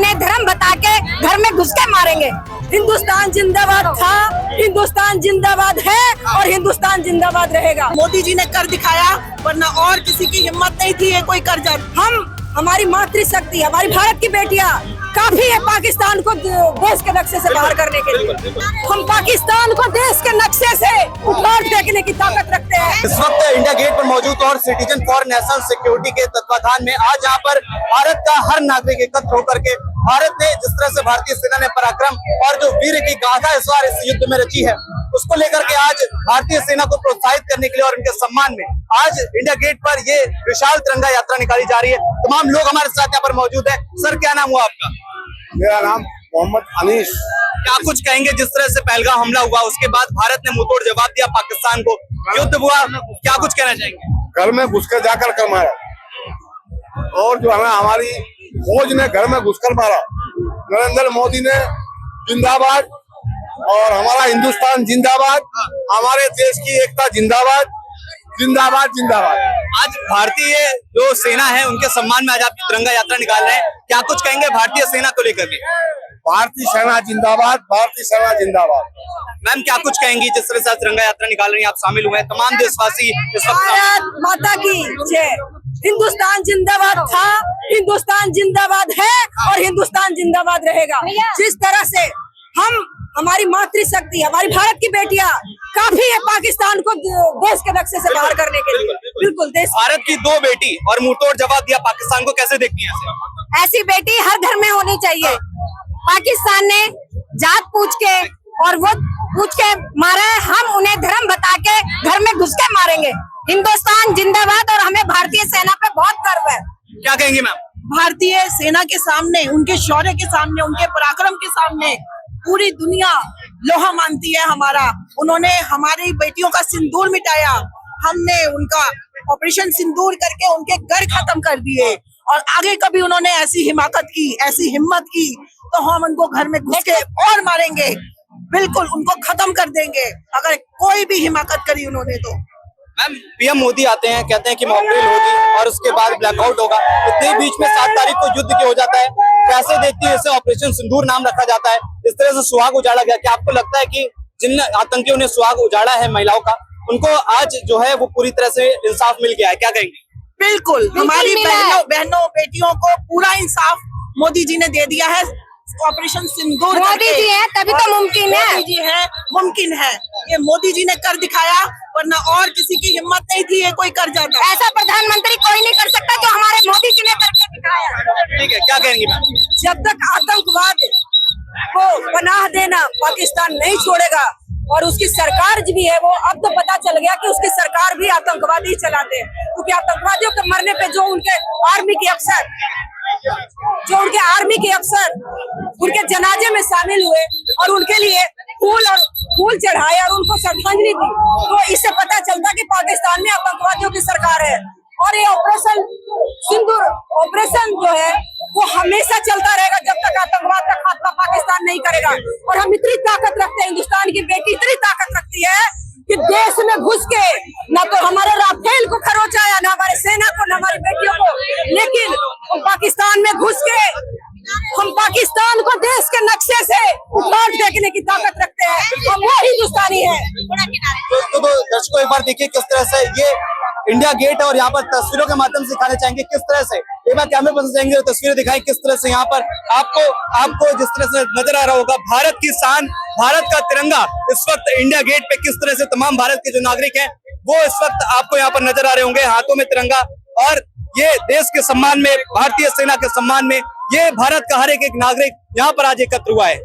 उन्हें धर्म बता के घर में घुस के मारेंगे। हिंदुस्तान जिंदाबाद था, हिंदुस्तान जिंदाबाद है और हिंदुस्तान जिंदाबाद रहेगा। मोदी जी ने कर दिखाया, वरना और किसी की हिम्मत नहीं थी ये कोई कर जाए। हमारी मातृशक्ति, हमारी भारत की बेटियां काफी है पाकिस्तान को देश के नक्शे से बाहर करने के लिए। हम पाकिस्तान को देश के नक्शे से उखाड़ फेंकने की ताकत रखते हैं। इस वक्त इंडिया गेट पर मौजूद और सिटीजन फॉर नेशनल सिक्योरिटी के तत्वाधान में आज यहाँ पर भारत का हर नागरिक एकत्र होकर के भारत ने जिस तरह से भारतीय सेना ने पराक्रम और जो वीर की गाथा इस बार इस युद्ध में रची है, उसको लेकर के आज भारतीय सेना को प्रोत्साहित करने के लिए और उनके सम्मान में आज इंडिया गेट पर ये विशाल तिरंगा यात्रा निकाली जा रही है। तमाम लोग हमारे साथ यहाँ पर मौजूद है। सर, क्या नाम हुआ आपका? मेरा नाम मोहम्मद अनीस। क्या कुछ कहेंगे, जिस तरह से पहलगाम हमला हुआ उसके बाद भारत ने मुंहतोड़ जवाब दिया पाकिस्तान को, युद्ध हुआ, क्या कुछ कहना चाहेंगे? घर में घुसकर जाकर कर मारा और जो है हमारी फौज ने घर में घुसकर मारा। नरेंद्र मोदी ने जिंदाबाद और हमारा हिंदुस्तान जिंदाबाद, हमारे देश की एकता जिंदाबाद, जिंदाबाद जिंदाबाद। आज भारतीय जो सेना है उनके सम्मान में आज आप तिरंगा यात्रा निकाल रहे हैं, क्या कुछ कहेंगे भारतीय सेना को लेकर के? भारतीय सेना जिंदाबाद, भारतीय सेना जिंदाबाद। मैम, क्या कुछ कहेंगी जिस तरह से आज तिरंगा यात्रा निकाल रही हैं, आप शामिल हुए हैं, तमाम देशवासी इस वक्त? भारत माता की जय। हिंदुस्तान जिंदाबाद था, हिंदुस्तान जिंदाबाद है और हिंदुस्तान जिंदाबाद रहेगा। जिस तरह से हमारी मातृशक्ति, हमारी भारत की बेटियां काफी है पाकिस्तान को देश के नक्शे से बाहर करने के लिए। बिल्कुल, देश भारत की दो बेटी और मुंहतोड़ जवाब दिया पाकिस्तान को, कैसे देखती हैं? ऐसी बेटी हर घर में होनी चाहिए। पाकिस्तान ने जात पूछ के और वो पूछ के मारा है, हम उन्हें धर्म बता के घर में घुस के मारेंगे। हिंदुस्तान जिंदाबाद और हमें भारतीय सेना पे बहुत गर्व है। क्या कहेंगे मैम? भारतीय सेना के सामने, उनके शौर्य के सामने, उनके पराक्रम के सामने पूरी दुनिया लोहा मानती है हमारा। उन्होंने हमारी बेटियों का सिंदूर मिटाया, हमने उनका ऑपरेशन सिंदूर करके उनके घर खत्म कर दिए और आगे कभी उन्होंने ऐसी हिमाकत की, ऐसी हिम्मत की तो हम उनको घर में घुस के और मारेंगे। बिल्कुल उनको खत्म कर देंगे अगर कोई भी हिमाकत करी उन्होंने तो। मैम, पीएम मोदी आते हैं, कहते हैं कि मॉकड्रिल होगी और उसके बाद ब्लैकआउट होगा, इतने बीच में 7 तारीख को युद्ध के हो जाता है, कैसे देखती है? इसे ऑपरेशन सिंदूर नाम रखा जाता है, इस तरह से सुहाग उजाड़ा गया। क्या आपको लगता है कि जिन आतंकियों ने सुहाग उजाड़ा है महिलाओं का, उनको आज जो है वो पूरी तरह से इंसाफ मिल गया है? क्या कहेंगे? बिल्कुल, हमारी बहनों बेटियों को पूरा इंसाफ मोदी जी ने दे दिया है। ऑपरेशन सिंदूर मोदी जी है तभी तो मुमकिन है। मोदी जी है, मुमकिन है। ये मोदी जी ने कर दिखाया, वरना और किसी की हिम्मत नहीं थी ये कोई कर जाता। ऐसा प्रधानमंत्री कोई नहीं कर सकता जो हमारे मोदी जी ने करके दिखाया। ठीक है, क्या कहेंगी मैम? जब तक आतंकवाद को पनाह देना पाकिस्तान नहीं छोड़ेगा और उसकी सरकार भी है, वो अब तो पता चल गया कि उसकी सरकार भी आतंकवादी चलाते हैं, क्योंकि आतंकवादियों के मरने पे जो उनके आर्मी के अफसर उनके जनाजे में शामिल हुए और उनके लिए फूल चढ़ाए और उनको श्रद्धांजलि दी, तो इससे पता चलता कि पाकिस्तान में आतंकवादियों की सरकार है। और ये ऑपरेशन सिंदूर ऑपरेशन जो है वो हमेशा चलता रहेगा जब तक आतंकवाद का खात्मा पाकिस्तान नहीं करेगा। और हम इतनी ताकत रखते हैं, हिंदुस्तान की बेटी इतनी ताकत रखती है कि देश में घुस के न तो हमारे राफेल को खरोचाया, न हमारे सेना को, न हमारी बेटियों को, लेकिन पाकिस्तान में घुस के हम पाकिस्तान को देश के नक्शे से उखाड़ फेंकने की ताकत रखते हैं। हम वो हिंदुस्तानी है। तो दर्शकों, एक बार देखिए किस तरह से ये इंडिया गेट है और यहाँ पर तस्वीरों के माध्यम से दिखाना चाहेंगे किस तरह से, एक बार कैमरे पर जाएंगे और तस्वीरें दिखाएं किस तरह से यहाँ पर आपको जिस तरह से नजर आ रहा होगा भारत की शान, भारत का तिरंगा इस वक्त इंडिया गेट पे किस तरह से तमाम भारत के जो नागरिक हैं वो इस वक्त आपको यहाँ पर नजर आ रहे होंगे, हाथों में तिरंगा, और ये देश के सम्मान में, भारतीय सेना के सम्मान में ये भारत का हर एक नागरिक यहाँ पर आज एकत्र हुआ है।